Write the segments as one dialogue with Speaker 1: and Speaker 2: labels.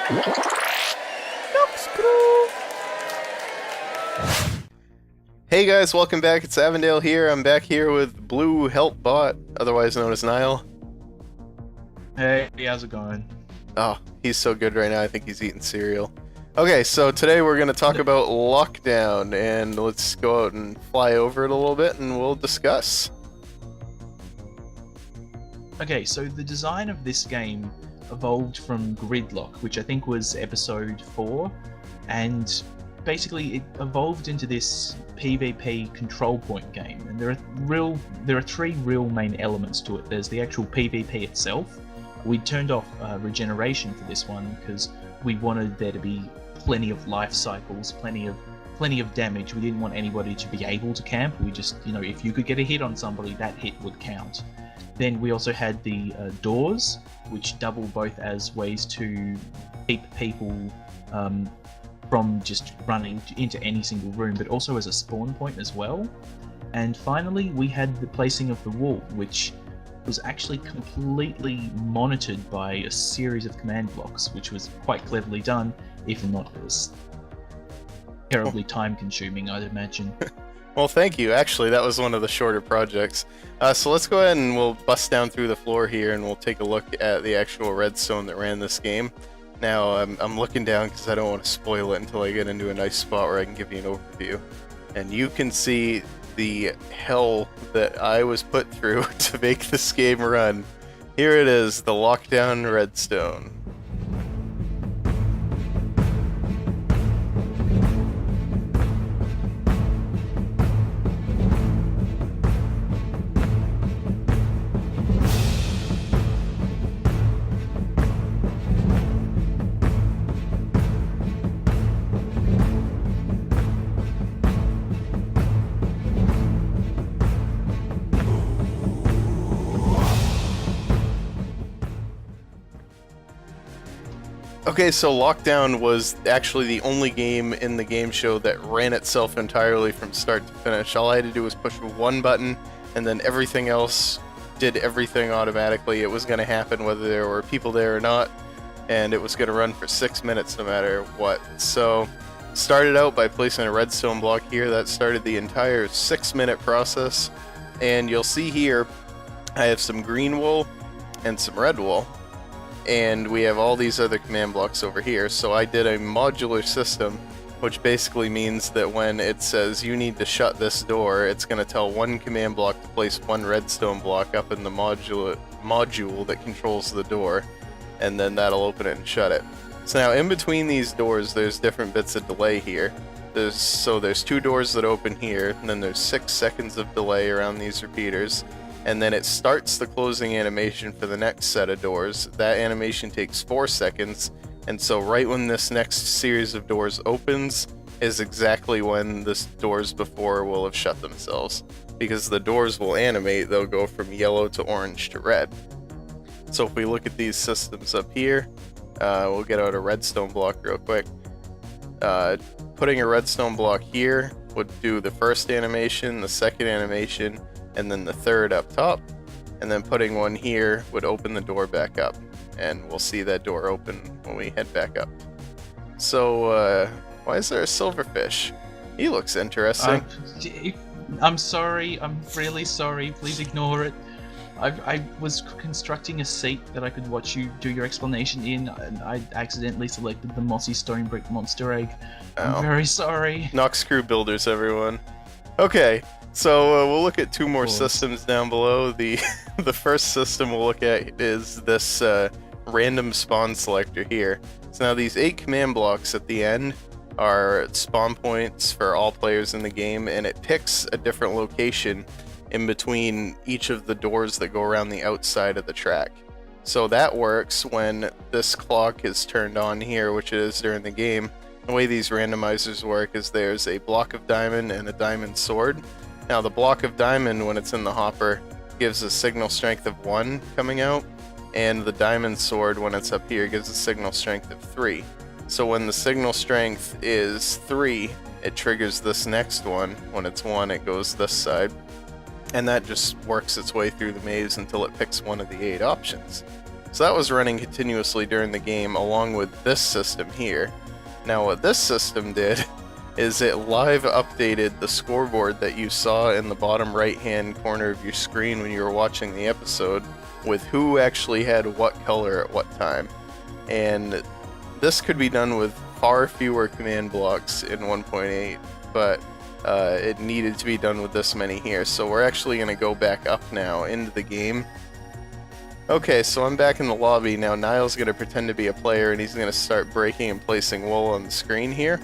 Speaker 1: Noxcrew! Hey guys, welcome back. It's Avondale here. I'm back here with Blue Help Bot, otherwise known as Niall.
Speaker 2: Hey, how's it going?
Speaker 1: Oh, he's so good right now. I think he's eating cereal. Okay, so today we're going to talk about Lockdown, and let's go out and fly over it a little bit, and we'll discuss.
Speaker 2: Okay, so the design of this game evolved from Gridlock, which I think was episode 4, and basically it evolved into this PvP control point game. And there are three real main elements to it. There's the actual PvP itself. We turned off regeneration for this one because we wanted there to be plenty of life cycles, plenty of damage. We didn't want anybody to be able to camp. We just, if you could get a hit on somebody, that hit would count. Then we also had the doors, which double both as ways to keep people from just running into any single room, but also as a spawn point as well. And finally, we had the placing of the wall, which was actually completely monitored by a series of command blocks, which was quite cleverly done, even though it was terribly time-consuming, I'd imagine.
Speaker 1: Well, thank you. Actually, that was one of the shorter projects. So let's go ahead and we'll bust down through the floor here, and we'll take a look at the actual redstone that ran this game. Now, I'm looking down because I don't want to spoil it until I get into a nice spot where I can give you an overview. And you can see the hell that I was put through to make this game run. Here it is, the Lockdown Redstone. Okay, so Lockdown was actually the only game in the game show that ran itself entirely from start to finish. All I had to do was push one button, and then everything else did everything automatically. It was going to happen whether there were people there or not, and it was going to run for 6 minutes no matter what. So, started out by placing a redstone block here. That started the entire 6-minute process, and you'll see here I have some green wool and some red wool. And we have all these other command blocks over here. So I did a modular system, which basically means that when it says you need to shut this door, it's going to tell one command block to place one redstone block up in the module that controls the door, and then that'll open it and shut it. So now in between these doors, there's different bits of delay here. There's 2 doors that open here, and then there's 6 seconds of delay around these repeaters. And then it starts the closing animation for the next set of doors. That animation takes 4 seconds, and so right when this next series of doors opens is exactly when the doors before will have shut themselves. Because the doors will animate, they'll go from yellow to orange to red. So if we look at these systems up here, we'll get out a redstone block real quick. Putting a redstone block here would do the first animation, the second animation, and then the third up top, and then putting one here would open the door back up, and we'll see that door open when we head back up. So, why is there a silverfish? He looks interesting.
Speaker 2: I'm sorry, I'm really sorry, please ignore it. I was constructing a seat that I could watch you do your explanation in, and I accidentally selected the mossy stone brick monster egg. I'm very sorry.
Speaker 1: Noxcrew builders, everyone. Okay. So we'll look at 2 more systems down below. The first system we'll look at is this random spawn selector here. So now these 8 command blocks at the end are spawn points for all players in the game, and it picks a different location in between each of the doors that go around the outside of the track. So that works when this clock is turned on here, which it is during the game. The way these randomizers work is there's a block of diamond and a diamond sword. Now the block of diamond, when it's in the hopper, gives a signal strength of 1 coming out, and the diamond sword, when it's up here, gives a signal strength of 3. So when the signal strength is 3, it triggers this next one. When it's 1, it goes this side. And that just works its way through the maze until it picks one of the 8 options. So that was running continuously during the game along with this system here. Now what this system did is it live updated the scoreboard that you saw in the bottom right hand corner of your screen when you were watching the episode with who actually had what color at what time. And this could be done with far fewer command blocks in 1.8, but it needed to be done with this many here. So we're actually going to go back up now into the game. Okay, so I'm back in the lobby now. Niall's going to pretend to be a player and he's going to start breaking and placing wool on the screen here.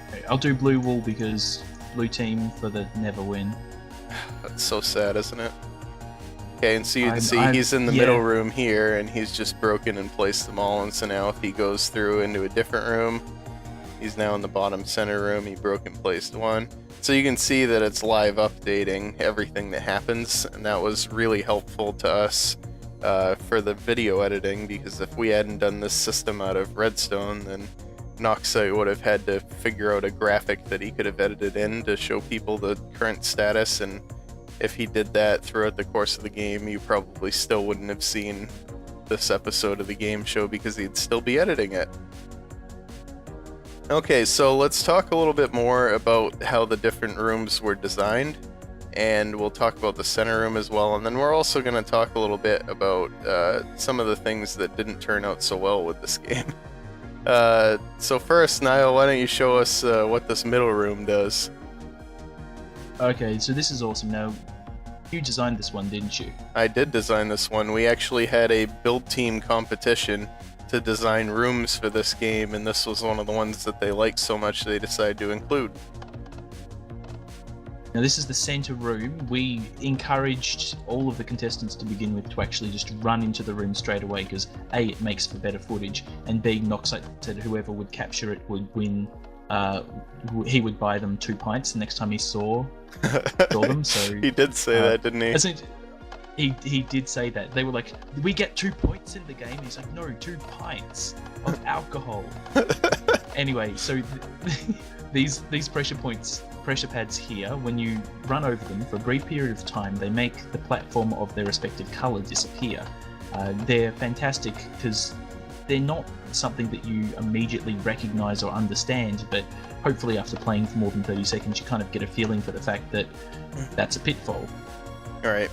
Speaker 2: Okay, I'll do blue wool because blue team for the never win.
Speaker 1: That's so sad, isn't it? Okay, and so you can see he's in the middle room here and he's just broken and placed them all, and so now if he goes through into a different room, he's now in the bottom center room, he broke and placed one. So you can see that it's live updating everything that happens, and that was really helpful to us for the video editing, because if we hadn't done this system out of Redstone, then Noxcrew would have had to figure out a graphic that he could have edited in to show people the current status, and if he did that throughout the course of the game, you probably still wouldn't have seen this episode of the game show because he'd still be editing it. Okay, so let's talk a little bit more about how the different rooms were designed, and we'll talk about the center room as well, and then we're also going to talk a little bit about some of the things that didn't turn out so well with this game. So first, Niall, why don't you show us what this middle room does?
Speaker 2: Okay, so this is awesome. Now, you designed this one, didn't you?
Speaker 1: I did design this one. We actually had a build team competition to design rooms for this game, and this was one of the ones that they liked so much they decided to include.
Speaker 2: Now this is the center room. We encouraged all of the contestants to begin with to actually just run into the room straight away because A, it makes for better footage, and B, Noxcrew said whoever would capture it would win. He would buy them 2 pints the next time he saw them. So
Speaker 1: he did say that, didn't he?
Speaker 2: He did say that. They were like, we get 2 points in the game. He's like, no, 2 pints of alcohol. Anyway, so these pressure pads here, when you run over them for a brief period of time, they make the platform of their respective color disappear. They're fantastic because they're not something that you immediately recognize or understand, but hopefully after playing for more than 30 seconds, you kind of get a feeling for the fact that that's a pitfall.
Speaker 1: All right.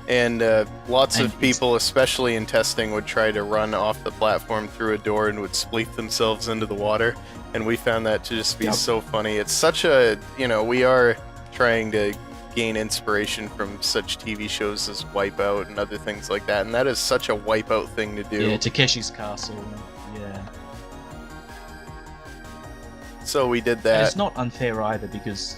Speaker 1: And lots of people, especially in testing, would try to run off the platform through a door and would spleef themselves into the water. And we found that to just be so funny. It's such a, we are trying to gain inspiration from such TV shows as Wipeout and other things like that. And that is such a Wipeout thing to do.
Speaker 2: Yeah, Takeshi's Castle. Yeah.
Speaker 1: So we did that.
Speaker 2: And it's not unfair either because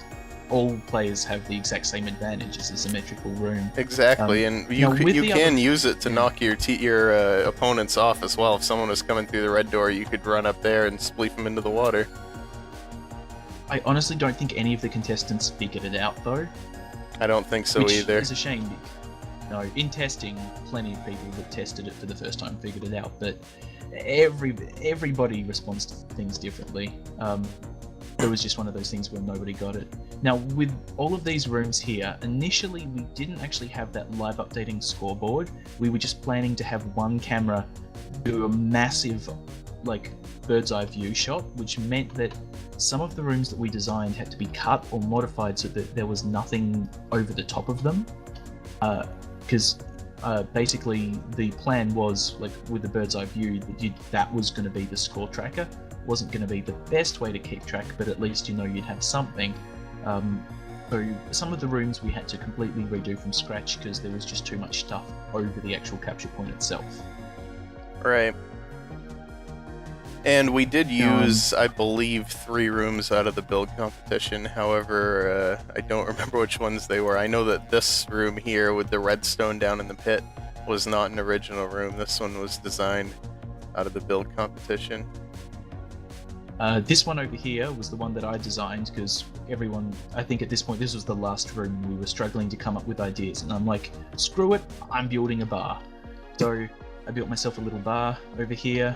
Speaker 2: all players have the exact same advantage as a symmetrical room.
Speaker 1: Exactly, and you can use it to knock your opponents off as well. If someone was coming through the red door, you could run up there and spleef them into the water.
Speaker 2: I honestly don't think any of the contestants figured it out, though.
Speaker 1: I don't think so either.
Speaker 2: Which is a shame. No, in testing, plenty of people that tested it for the first time figured it out, but everybody responds to things differently. It was just one of those things where nobody got it. Now, with all of these rooms here, initially we didn't actually have that live updating scoreboard. We were just planning to have one camera do a massive, bird's eye view shot, which meant that some of the rooms that we designed had to be cut or modified so that there was nothing over the top of them. Because basically the plan was, with the bird's eye view, that was going to be the score tracker. Wasn't going to be the best way to keep track, but at least you'd have something. So some of the rooms we had to completely redo from scratch because there was just too much stuff over the actual capture point itself.
Speaker 1: Right. And we did use, I believe, 3 rooms out of the build competition. However, I don't remember which ones they were. I know that this room here with the redstone down in the pit was not an original room. This one was designed out of the build competition.
Speaker 2: This one over here was the one that I designed because everyone, I think at this point, this was the last room we were struggling to come up with ideas, and I'm like, screw it, I'm building a bar. So I built myself a little bar over here.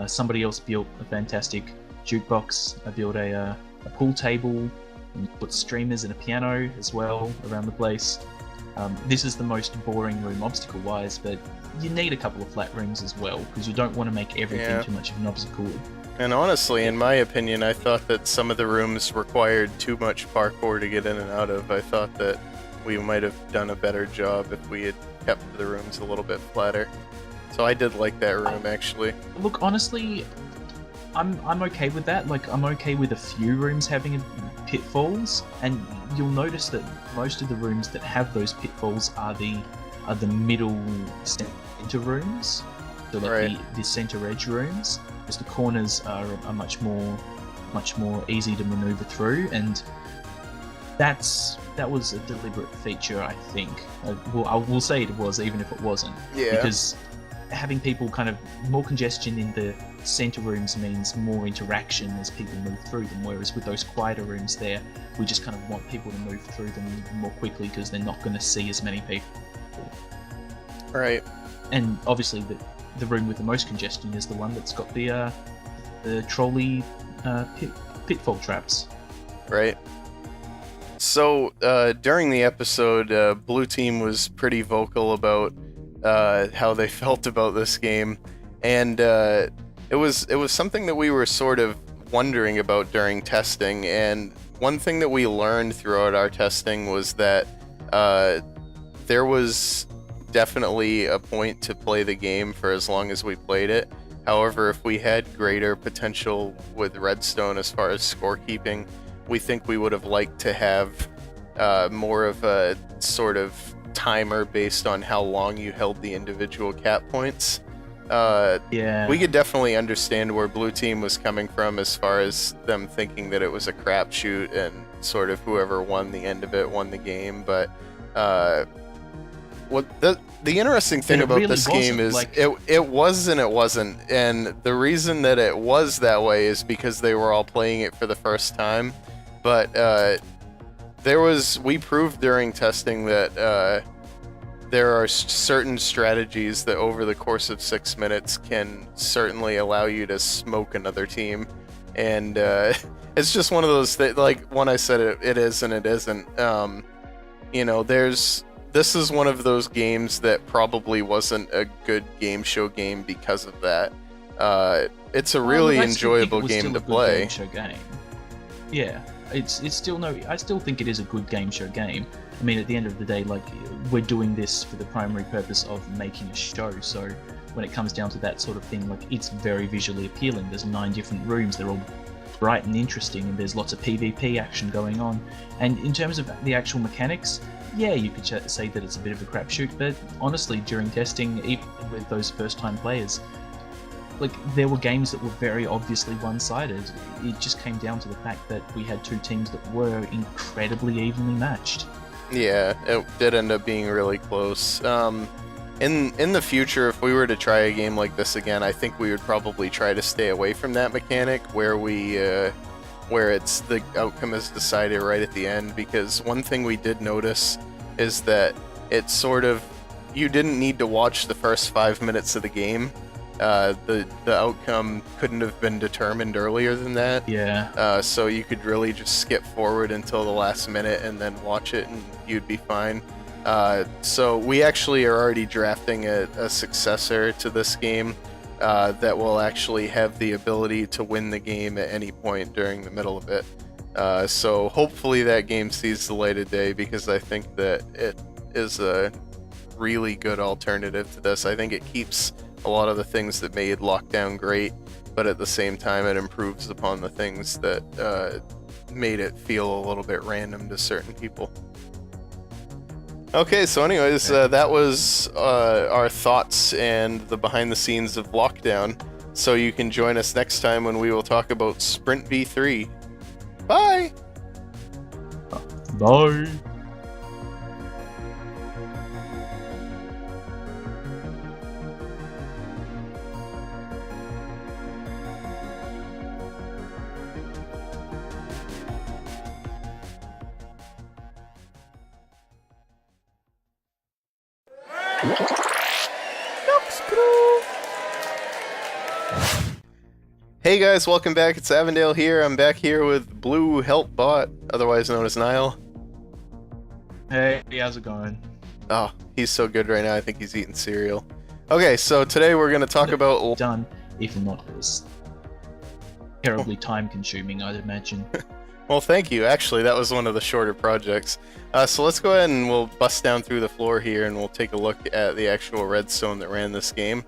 Speaker 2: Somebody else built a fantastic jukebox. I built a pool table and put streamers and a piano as well around the place. This is the most boring room obstacle-wise, but you need a couple of flat rooms as well, because you don't want to make everything too much of an obstacle.
Speaker 1: And honestly, in my opinion, I thought that some of the rooms required too much parkour to get in and out of. I thought that we might have done a better job if we had kept the rooms a little bit flatter. So I did like that room, actually.
Speaker 2: Look, honestly, I'm okay with that. Like, I'm okay with a few rooms having pitfalls, and you'll notice that most of the rooms that have those pitfalls are the middle center rooms, so like the center edge rooms, because the corners are much more easy to maneuver through, and that was a deliberate feature, I think. I will say it was, even if it wasn't.
Speaker 1: Yeah.
Speaker 2: Because having people kind of more congestion in the center rooms means more interaction as people move through them, whereas with those quieter rooms there, we just kind of want people to move through them more quickly because they're not going to see as many people.
Speaker 1: Right.
Speaker 2: And obviously the room with the most congestion is the one that's got the trolley pitfall traps.
Speaker 1: Right. So during the episode, Blue Team was pretty vocal about how they felt about this game, and it was something that we were sort of wondering about during testing. And one thing that we learned throughout our testing was that there was definitely a point to play the game for as long as we played it. However, if we had greater potential with Redstone as far as scorekeeping, we think we would have liked to have more of a sort of timer based on how long you held the individual cap points. We could definitely understand where Blue Team was coming from as far as them thinking that it was a crapshoot and sort of whoever won the end of it won the game. But what the interesting thing about really this game is like... it was and it wasn't. And the reason that it was that way is because they were all playing it for the first time. But we proved during testing that there are certain strategies that over the course of 6 minutes can certainly allow you to smoke another team. And it's just one of those things, like when I said it is and it isn't. This is one of those games that probably wasn't a good game show game because of that. It's a really enjoyable game to play.
Speaker 2: Game show game. Yeah. It's still no. I still think it is a good game show game. I mean, at the end of the day, like, we're doing this for the primary purpose of making a show. So when it comes down to that sort of thing, like, it's very visually appealing. There's 9 different rooms. They're all bright and interesting, and there's lots of PvP action going on. And in terms of the actual mechanics, yeah, you could say that it's a bit of a crapshoot. But honestly, during testing, even with those first-time players, like, there were games that were very obviously one-sided. It just came down to the fact that we had 2 teams that were incredibly evenly matched.
Speaker 1: Yeah, it did end up being really close. In the future, if we were to try a game like this again, I think we would probably try to stay away from that mechanic where it's the outcome is decided right at the end, because one thing we did notice is that it's sort of, you didn't need to watch the first 5 minutes of the game. The outcome couldn't have been determined earlier than that.
Speaker 2: Yeah.
Speaker 1: So you could really just skip forward until the last minute and then watch it, and you'd be fine. So we actually are already drafting a successor to this game that will actually have the ability to win the game at any point during the middle of it. So hopefully that game sees the light of day, because I think that it is a really good alternative to this. I think it keeps a lot of the things that made Lockdown great, but at the same time it improves upon the things that made it feel a little bit random to certain people. Okay, so anyways, that was our thoughts and the behind the scenes of Lockdown. So you can join us next time when we will talk about Sprint V3. Bye!
Speaker 2: Bye!
Speaker 1: Noxcrew! Hey guys, welcome back. It's Avondale here. I'm back here with Blue Help Bot, otherwise known as Niall.
Speaker 2: Hey, how's it going?
Speaker 1: Oh, he's so good right now. I think he's eating cereal. Okay, so today we're going to talk about...
Speaker 2: Done, if not this. Terribly time-consuming, I'd imagine.
Speaker 1: Well, thank you. Actually, that was one of the shorter projects. So let's go ahead and we'll bust down through the floor here and we'll take a look at the actual redstone that ran this game.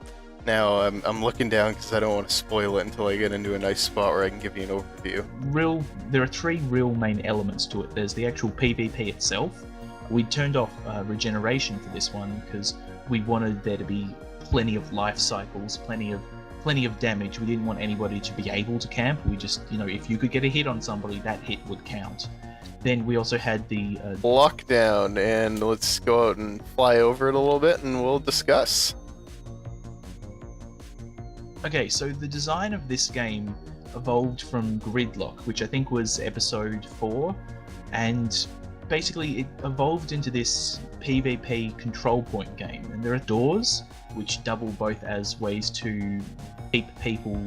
Speaker 1: Now, I'm looking down because I don't want to spoil it until I get into a nice spot where I can give you an overview.
Speaker 2: There are three real main elements to it. There's the actual PvP itself. We turned off regeneration for this one because we wanted there to be plenty of life cycles, plenty of damage. We didn't want anybody to be able to camp. We just, if you could get a hit on somebody, that hit would count. Then we also had the
Speaker 1: lockdown, and let's go out and fly over it a little bit and we'll discuss.
Speaker 2: Okay, so the design of this game evolved from Gridlock, which I think was episode 4, and basically it evolved into this PvP control point game. And there are doors, which double both as ways to keep people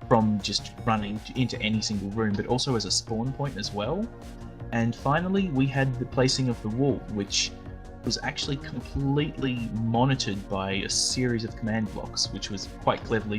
Speaker 2: from just running into any single room, but also as a spawn point as well. And finally, we had the placing of the wall, which was actually completely monitored by a series of command blocks, which was quite cleverly